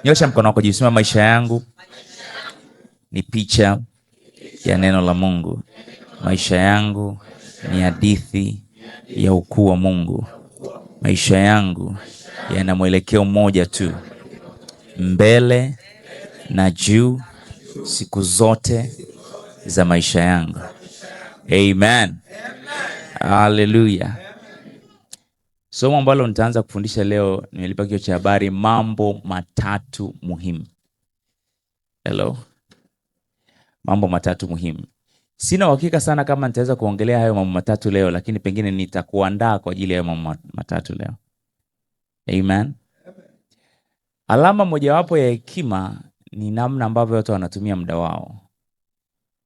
Nyosha mkono wako juu, sema maisha yangu ni picha ya neno la Mungu. Maisha yangu ni hadithi ya ukuu wa Mungu. Maisha yangu yana mwelekeo mmoja tu, mbele na juu, siku zote za maisha yangu. Amen. Hallelujah. Somo ambalo nitaanza kufundisha leo nimelipa kichwa cha habari, mambo matatu muhimu. Hello. Mambo matatu muhimu. Sina uhakika sana kama nitaweza kuongelea hayo mambo matatu leo, lakini pengine nitakuandaa kwa ajili ya mambo matatu leo. Amen. Alama mojawapo ya hekima ni namna ambavyo watu wanatumia muda wao.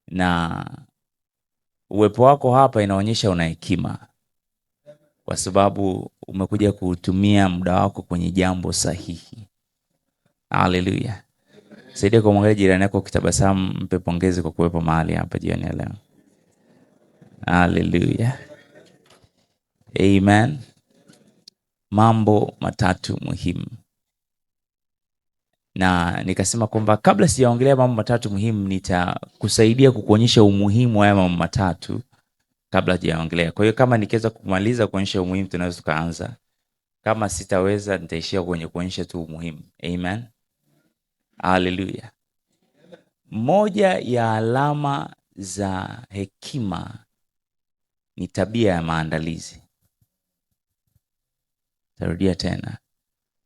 Na uwepo wako hapa inaonyesha una hekima, kwa sababu umekuja kutumia muda wako kwenye jambo sahihi. Hallelujah. Saidia kumwangalia jirani yako ukitabasamu, mpe pongezi kwa kuwepo mahali hapa jioni ya leo. Hallelujah. Amen. Mambo matatu muhimu. Na nikasema kwamba kabla sijaongelea mambo matatu muhimu, nitakusaidia kukuonyesha umuhimu wa mambo matatu kabla sijaongelea. Kwa hiyo kama nikiweza kumaliza kuonyesha umuhimu, tunaweza tukaanza. Kama sitaweza, nitaishia kwenye kuonyesha tu umuhimu. Amen. Hallelujah. Moja ya alama za hekima ni tabia ya maandalizi. Tarudia tena.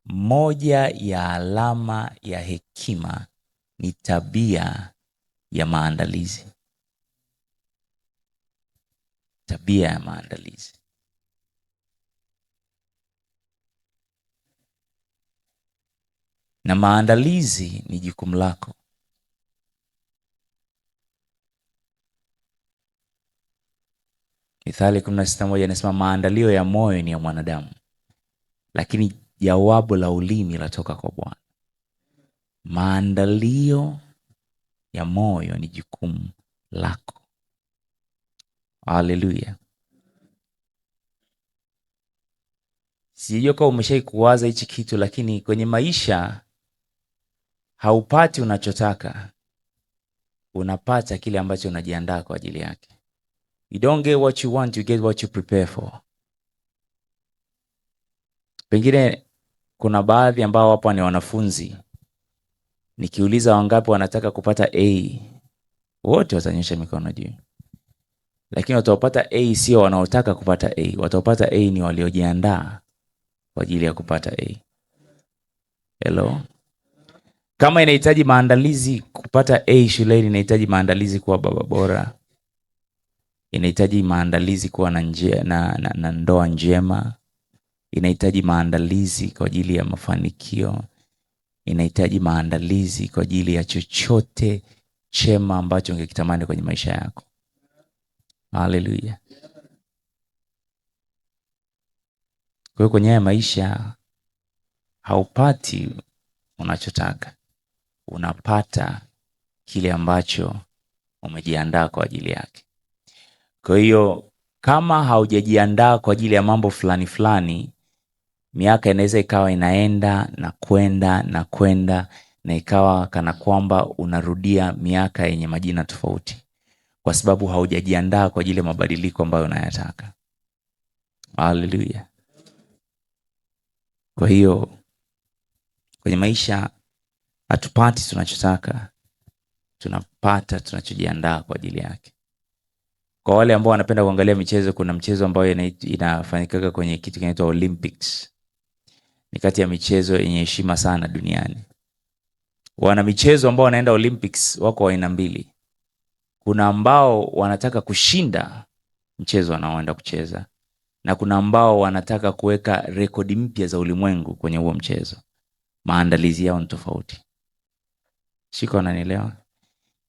Moja ya alama ya hekima ni tabia ya maandalizi. Tabia ya maandalizi. Na maandalizi ni jukumu lako. Mithali 16:1 inasema maandalio ya moyo ni ya mwanadamu, lakini jawabu la ulimi latoka kwa Bwana. Maandalio ya moyo ni jukumu lako. Hallelujah. Sijui kama umeshai kuwaza hichi kitu, lakini kwenye maisha haupati unachotaka, unapata kile ambacho unajiandaa kwa ajili yake. You don't get what you want, you get what you prepare for. Pengine kuna baadhi ambao wapo ni wanafunzi, nikiuliza wangapi wanataka kupata A, wote watanyosha mikono juu. Lakini watapata A sio wanaotaka kupata A, watapata A ni waliojiandaa kwa ajili ya kupata A. Hello. Kama inahitaji maandalizi kupata A shuleni, inahitaji maandalizi kuwa baba bora, inahitaji maandalizi kuwa na ndoa njema, inahitaji maandalizi kwa ajili ya mafanikio, inahitaji maandalizi kwa ajili ya chochote chema ambacho ungekitamani kwenye maisha yako. Hallelujah. Kwa hiyo kwenye maisha haupati unachotaka, unapata kile ambacho umejiandaa kwa ajili yake. Kwa hiyo kama haujajiandaa kwa ajili ya mambo fulani fulani, miaka inaweza ikawa inaenda na kwenda na ikawa kana kwamba unarudia miaka yenye majina tofauti, kwa sababu haujajiandaa kwa ajili ya mabadiliko ambayo unayataka. Hallelujah. Kwa hiyo kwenye maisha hatupati tunachotaka, tunapata tunachojiandaa kwa ajili yake. Kwa wale ambao wanapenda kuangalia michezo, kuna mchezo ambao inafanyika kwenye kitu kinaitwa Olympics. Ni kati ya michezo yenye heshima sana duniani. Wana michezo ambao wanaenda Olympics wako aina mbili. Kuna ambao wanataka kushinda mchezo wanaoenda kucheza, na kuna ambao wanataka kuweka rekodi mpya za ulimwengu kwenye huo mchezo. Maandalizi yao ni tofauti. Shiko unanielewa?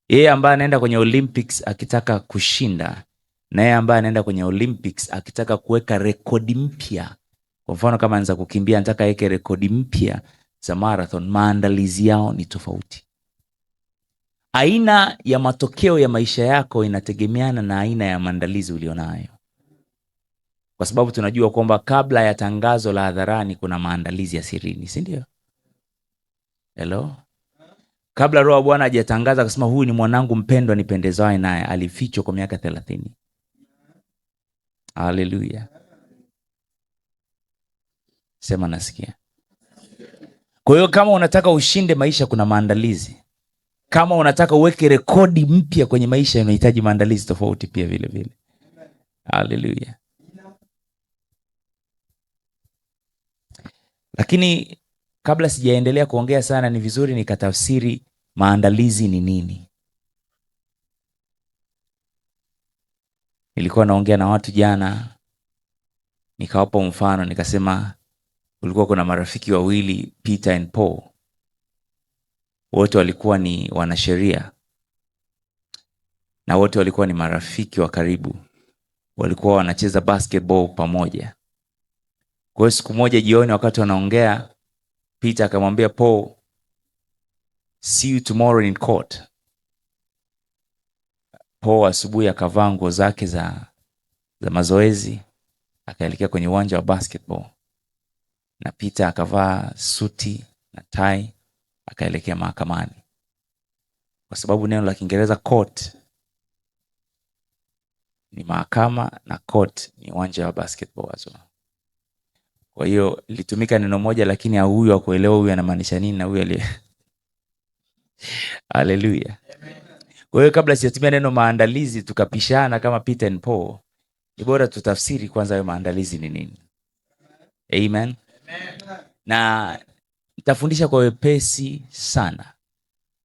Yeye ambaye anaenda kwenye Olympics akitaka kushinda, na yeye ambaye anaenda kwenye Olympics akitaka kuweka rekodi mpya. Kwa mfano kama anza kukimbia, anataka aweke rekodi mpya za marathon, maandalizi yao ni tofauti. Aina ya matokeo ya maisha yako inategemeana na aina ya maandalizi ulionayo. Kwa sababu tunajua kwamba kabla ya tangazo la hadharani kuna maandalizi ya sirini, si ndio? Hello? Kabla Roho wa Bwana hajatangaza kusema huyu ni mwanangu mpendwa nipendezaye naye, alifichwa kwa miaka 30. Haleluya. Sema nasikia. Kwa hiyo kama unataka ushinde maisha, kuna maandalizi. Kama unataka uweke rekodi mpya kwenye maisha, unahitaji maandalizi tofauti pia vile vile. Haleluya. Lakini kabla sijaendelea kuongea sana, ni vizuri nikatafsiri maandalizi ni nini. Nilikuwa naongea na watu jana, nikawapa mfano, nikasema kulikuwa kuna marafiki wawili, Peter and Paul. Wote walikuwa ni wanasheria na wote walikuwa ni marafiki wa karibu, walikuwa wanacheza basketball pamoja. Kwa hiyo siku moja jioni, wakati wanaongea, Peter akamwambia Paul, see you tomorrow in court. Paul asubuhi akavaa nguo zake za mazoezi, akaelekea kwenye uwanja wa basketball, na Peter akavaa suti na tai, akaelekea mahakamani. Kwa sababu neno la Kiingereza court ni mahakama na court ni uwanja wa basketball wazo. Kwa hiyo litumika neno moja, lakini huyu hakuelewa huyu anamaanisha nini na huyu ali Haleluya. Kwa hiyo kabla sijatumia neno maandalizi tukapishana kama Peter and Paul, ni bora tutafsiri kwanza hayo maandalizi ni nini. Amen. Na nitafundisha kwa wepesi sana.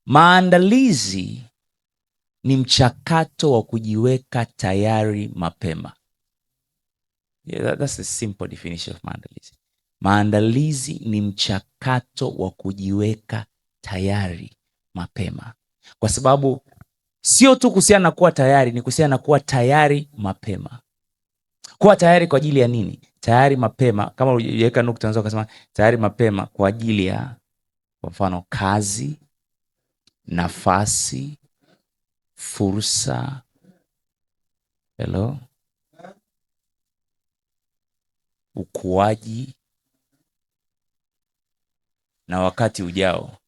Maandalizi ni mchakato wa kujiweka tayari mapema. Yeah, that's a simple definition of maandalizi. Maandalizi ni mchakato wa kujiweka tayari mapema. Kwa sababu sio tu kuhusiana na kuwa tayari, ni kuhusiana na kuwa tayari mapema. Kuwa tayari kwa ajili ya nini? Tayari mapema, kama uliweka nukta unaweza kusema tayari mapema kwa ajili ya, kwa mfano, kazi, nafasi, fursa, ukuaji na wakati ujao.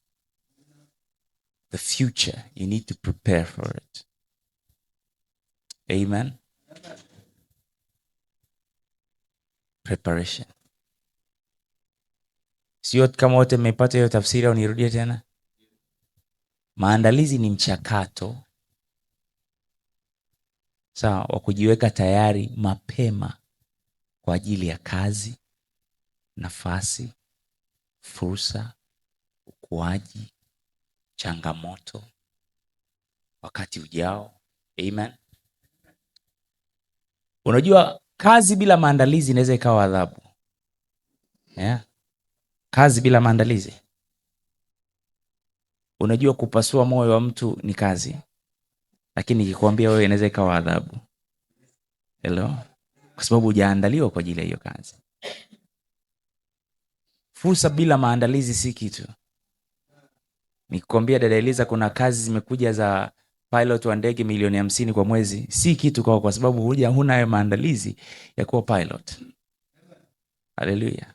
The future, you need to prepare for it. Amen. Preparation. Sio kama wote mmepata hiyo tafsiri au nirudie tena? Maandalizi ni mchakato sawa wa kujiweka tayari mapema kwa ajili ya kazi, nafasi, fursa, ukuaji, changamoto, wakati ujao. Amen. Unajua kazi bila maandalizi inaweza ikawa adhabu. Yeah. Kazi bila maandalizi. Unajua kupasua moyo wa mtu ni kazi, lakini nikikwambia wewe inaweza ikawa adhabu. Hello? Kwa sababu hujaandaliwa kwa ajili ya hiyo kazi. Fursa bila maandalizi si kitu. Nikikwambia dada Eliza kuna kazi zimekuja za pilot wa ndege milioni 50 kwa mwezi, si kitu kwa sababu huna hayo maandalizi ya kuwa pilot. Haleluya.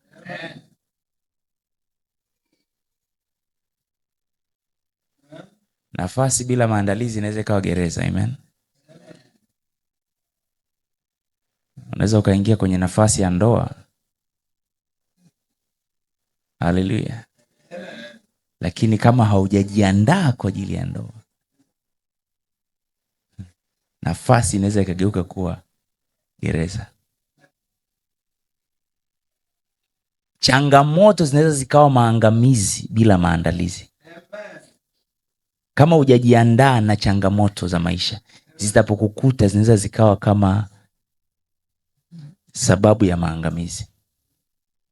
Nafasi bila maandalizi inaweza ikawa gereza. Amen. Unaweza ukaingia kwenye nafasi ya ndoa. Haleluya. Lakini kama haujajiandaa kwa ajili ya ndoa, nafasi inaweza ikageuka kuwa gereza. Changamoto zinaweza zikawa maangamizi bila maandalizi. Kama hujajiandaa na changamoto za maisha, zitapokukuta zinaweza zikawa kama sababu ya maangamizi.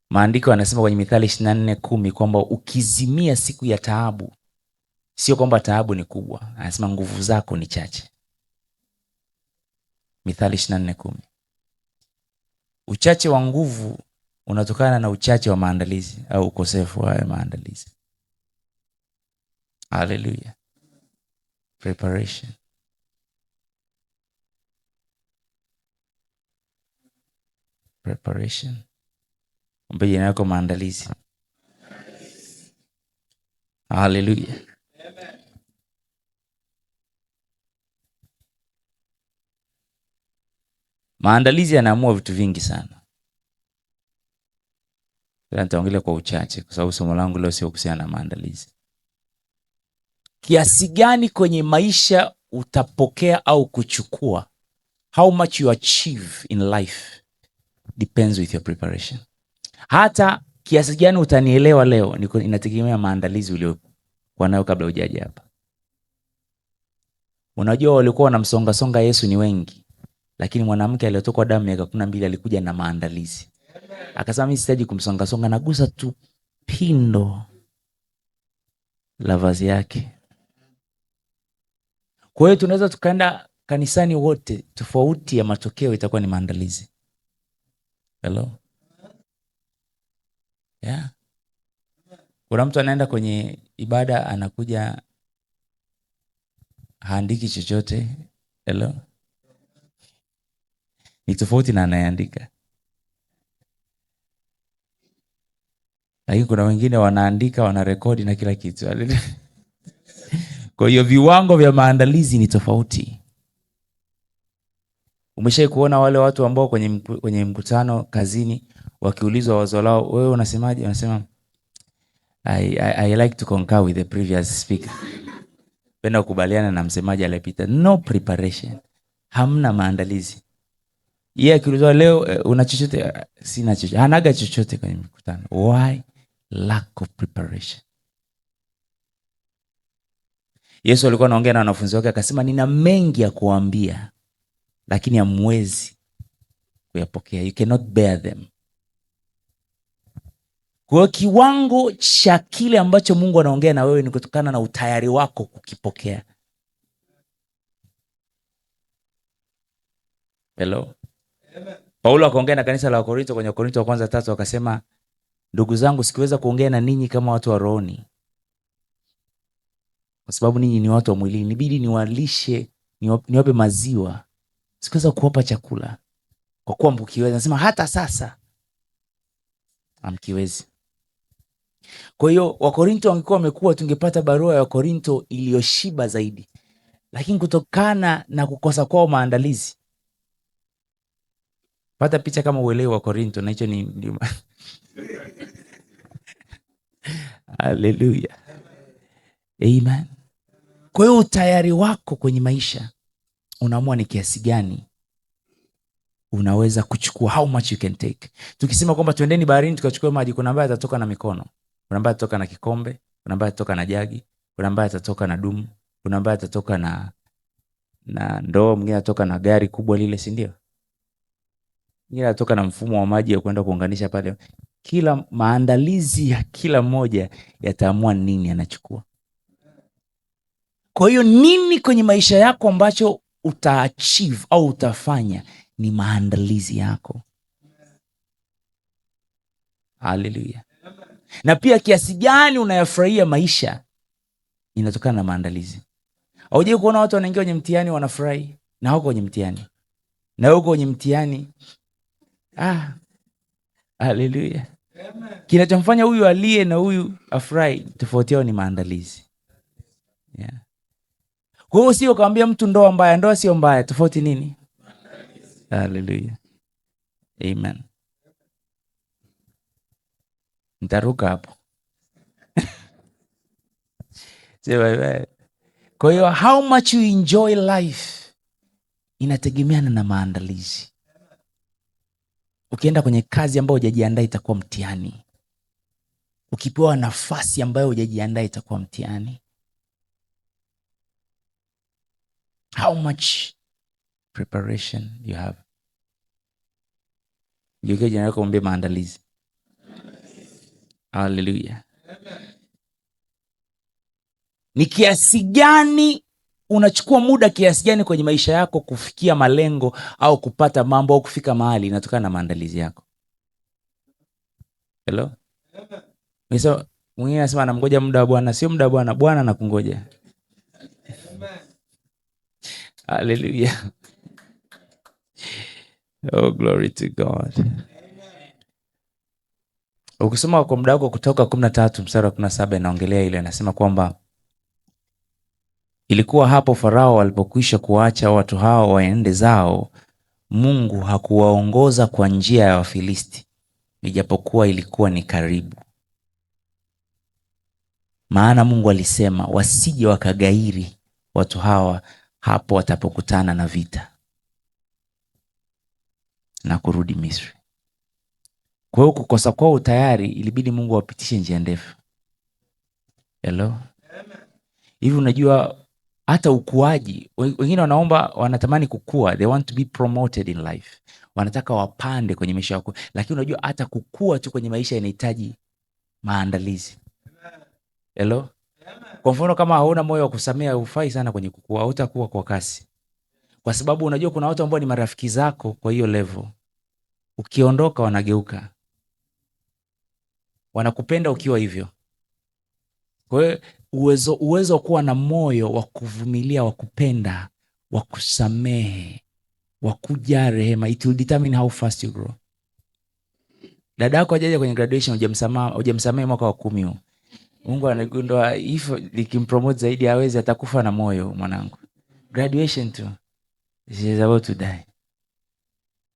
Maandiko yanasema kwenye Mithali 24:10 kwamba ukizimia siku ya taabu, sio kwamba taabu ni kubwa, anasema nguvu zako ni chache. Mithali 24:10. Uchache wa nguvu unatokana na uchache wa maandalizi au ukosefu wa maandalizi. Hallelujah. Preparation. Preparation. Mbele yako maandalizi. Haleluya. Maandalizi yanaamua vitu vingi sana. Nitaongelea kwa uchache kwa sababu somo langu leo sio kuhusiana na maandalizi. Kiasi gani kwenye maisha utapokea au kuchukua, how much you achieve in life depends with your preparation. Hata kiasi gani utanielewa leo inategemea maandalizi uliokuwa nayo kabla hujaja hapa. Unajua walikuwa wanamsonga Yesu ni wengi, lakini mwanamke aliyetokwa damu miaka 12 alikuja na maandalizi. Akasema mimi sitaji kumsonga, nagusa tu pindo la vazi yake. Kwa hiyo tunaweza tukaenda kanisani wote, tofauti ya matokeo itakuwa ni maandalizi. Hello? Yeah. Kuna mtu anaenda kwenye ibada anakuja haandiki chochote. Hello? Ni tofauti na anayeandika. Lakini kuna wengine wanaandika, wanarekodi na kila kitu. Kwa hiyo viwango vya maandalizi ni tofauti. Umeshai kuona wale watu ambao kwenye mkutano kazini wakiulizwa wazo lao, wewe unasemaje? Wanasema I like to concur with the previous speaker. Penda kukubaliana na msemaji aliyepita. No preparation. Hamna maandalizi. Yeye akiulizwa leo una chochote? Sina chochote. Hanaga chochote kwenye mkutano. Why? Lack of preparation. Yesu alikuwa anaongea na wanafunzi wake akasema, nina mengi ya kuambia lakini hamwezi kuyapokea. You cannot bear them. Kwa kiwango cha kile ambacho Mungu anaongea na wewe ni kutokana na utayari wako kukipokea. Hello? Paulo akaongea na kanisa la Wakorinto kwenye Wakorinto wa kwanza 3 akasema, ndugu zangu, sikuweza kuongea na ninyi kama watu wa rohoni, kwa sababu ninyi ni watu wa mwilini. Nibidi niwalishe, niwape maziwa. Sikuweza kuwapa chakula kwa kuwa mkiweza. Nasema hata sasa hamkiwezi. Kwa hiyo Wakorinto wangekuwa wamekuwa, tungepata barua ya Wakorinto iliyoshiba zaidi. Lakini kutokana na kukosa kwao maandalizi, pata picha kama uelewe Wakorinto, na hicho ni Haleluya. Amen. Kwa hiyo utayari wako kwenye maisha unaamua ni kiasi gani unaweza kuchukua, how much you can take. Tukisema kwamba twendeni baharini tukachukue maji, kuna ambaye atatoka na mikono, kuna ambaye atatoka na kikombe, kuna ambaye atatoka na jagi, kuna ambaye atatoka na dumu, kuna ambaye atatoka na ndoo, mwingine atatoka na gari kubwa lile, si ndio? Mwingine atatoka na mfumo wa maji ya kwenda kuunganisha pale. Kila maandalizi ya kila mmoja yataamua nini anachukua. Kwa hiyo nini kwenye maisha yako ambacho utaachieve au utafanya ni maandalizi yako. Haleluya. Na pia kiasi gani unayafurahia maisha inatokana na maandalizi. Haujai kuona watu wanaingia kwenye mtihani wanafurahi na wako kwenye mtihani, na wako kwenye mtihani. Haleluya. Kinachomfanya huyu alie na huyu afurahi, tofauti yao ni maandalizi. Yeah. Kwa hiyo sio kaambia mtu ndoa mbaya, ndoa sio mbaya, tofauti nini? Haleluya. Amen. Nitaruka hapo. Kwa hiyo how much you enjoy life inategemeana na maandalizi. Ukienda kwenye kazi ambayo hujajiandaa itakuwa mtihani. Ukipewa nafasi ambayo hujajiandaa itakuwa mtihani. How much preparation you have. Ngeuke jina lako mwambie maandalizi. Hallelujah. Ni kiasi gani unachukua muda kiasi gani kwenye maisha yako kufikia malengo au kupata mambo au kufika mahali, inatokana na maandalizi yako. Hello? Mwingine anasema anamngoja muda wa Bwana, sio muda wa Bwana, Bwana anakungoja. Hallelujah. Oh, glory to God. Ukisoma kwa muda wako Kutoka 13 mstari wa 17 inaongelea ile, anasema kwamba ilikuwa hapo Farao walipokwisha kuacha watu hao waende zao, Mungu hakuwaongoza kwa njia ya Wafilisti, ijapokuwa ilikuwa ni karibu. Maana Mungu alisema wasije wakagairi watu hawa hapo watapokutana na vita na kurudi Misri. Kwa hiyo kukosa kwao tayari ilibidi Mungu awapitishe njia ndefu. Hello? Hivi unajua hata ukuaji, wengine wanaomba, wanatamani kukua, they want to be promoted in life, wanataka wapande kwenye maisha yako, lakini unajua hata kukua tu kwenye maisha inahitaji maandalizi. Hello? Kwa mfano kama hauna moyo wa kusamea, hufai sana kwenye kukua, hautakuwa kwa kasi, kwa sababu unajua kuna watu ambao ni marafiki zako kwa hiyo level, ukiondoka wanageuka, wanakupenda ukiwa hivyo. Kwa hiyo uwezo kuwa na moyo wa kuvumilia, wa kupenda, wa kusamehe, wa kujaa rehema, it will determine how fast you grow. Dada yako hajaja kwenye graduation, hujamsamehe mwaka wa 10 huu, Mungu anagundua hivyo, nikimpromote zaidi hawezi, atakufa na moyo mwanangu. Graduation tu, she is about to die.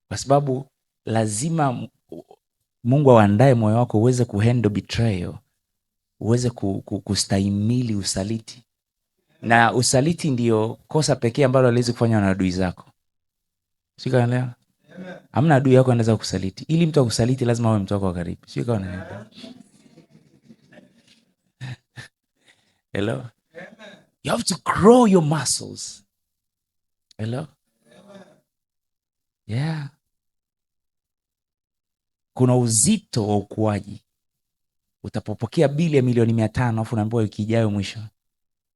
Kwa sababu lazima Mungu awaandae moyo wako uweze kuhandle betrayal, uweze kustahimili usaliti. Na usaliti ndio kosa pekee ambalo haliwezi kufanywa na adui zako. Sika leo? Hamna adui yako anaweza kusaliti. Ili mtu akusaliti lazima awe mtu wako wa karibu. Sika leo? Hello? You have to grow your muscles. Hello? Yeah. Kuna uzito wa ukuaji. Utapopokea bili ya milioni 500 afu unaambiwa wiki ijayo mwisho.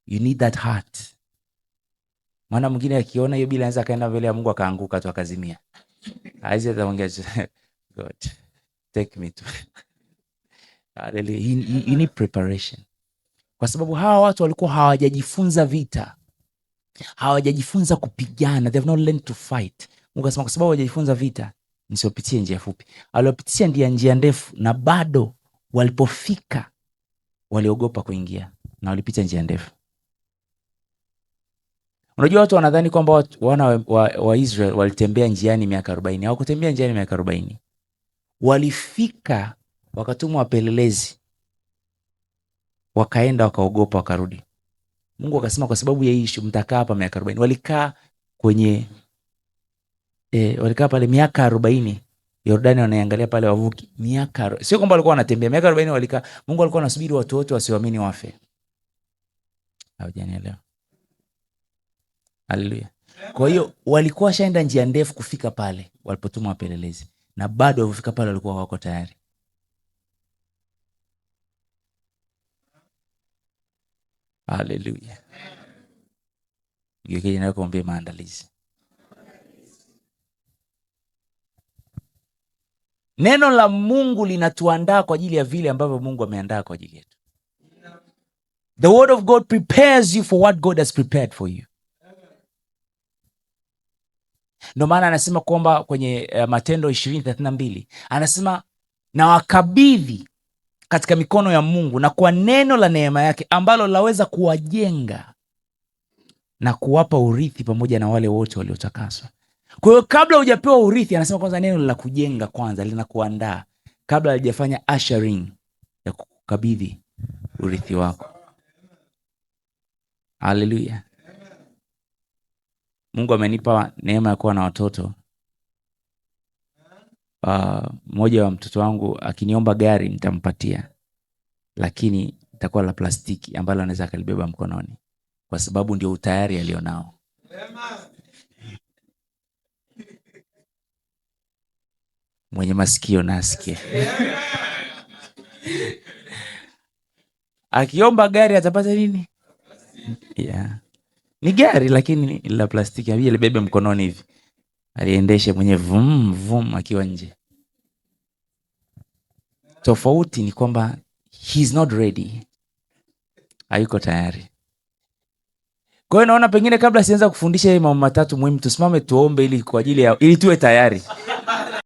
You need that heart. Maana mwingine akiona hiyo bili anaweza kaenda mbele ya Mungu akaanguka tu akazimia. Haizi ataongea God, take me to. You need preparation. Kwa sababu hawa watu walikuwa hawajajifunza vita. Hawajajifunza kupigana. They have not learned to fight. Mungu akasema kwa sababu hawajajifunza vita, nisiwapitie njia fupi. Aliwapitisha njia ndefu, na bado walipofika waliogopa kuingia na walipita njia ndefu. Unajua watu wanadhani kwamba wana wa Israel walitembea njiani miaka 40. Hawakutembea njiani miaka 40. Walifika wakatumwa wapelelezi, wakaenda wakaogopa wakarudi. Mungu akasema kwa sababu ya hii mtakaa hapa miaka 40. Walikaa pale miaka 40. Yordani wanaangalia pale wavuki miaka, sio kwamba walikuwa wanatembea miaka 40, walikaa. Mungu alikuwa anasubiri watu wote wasioamini wafe. Hawajanielewa. Haleluya. Kwa hiyo walikuwa shaenda njia ndefu kufika pale walipotumwa wapelelezi, na bado walifika pale walikuwa wako tayari. Haleluya. Yeye ndiye anakuambia maandalizi. Neno la Mungu linatuandaa kwa ajili ya vile ambavyo Mungu ameandaa kwa ajili yetu. The word of God prepares you for what God has prepared for you. Ndio maana anasema kwamba kwenye Matendo 20:32 anasema na wakabidhi katika mikono ya Mungu na kwa neno la neema yake ambalo laweza kuwajenga na kuwapa urithi pamoja na wale wote waliotakaswa. Kwa hiyo kabla hujapewa urithi, anasema kwanza neno la kujenga kwanza, linakuandaa kabla hajafanya ushering ya kukabidhi urithi wako. Haleluya. Mungu amenipa neema ya kuwa na watoto. Mmoja wa mtoto wangu akiniomba gari nitampatia, lakini itakuwa la plastiki ambalo anaweza akalibeba mkononi, kwa sababu ndio utayari alionao. Mwenye masikio nasikie. Akiomba gari atapata nini? Yeah. Ni gari lakini la plastiki, abia libebe mkononi hivi. Aliendeshe mwenye vum vum akiwa nje. Tofauti ni kwamba he's not ready. Hayuko tayari. Kwa hiyo naona pengine kabla sianza kufundisha hii mambo matatu muhimu, tusimame tuombe ili kwa ajili ya ili tuwe tayari.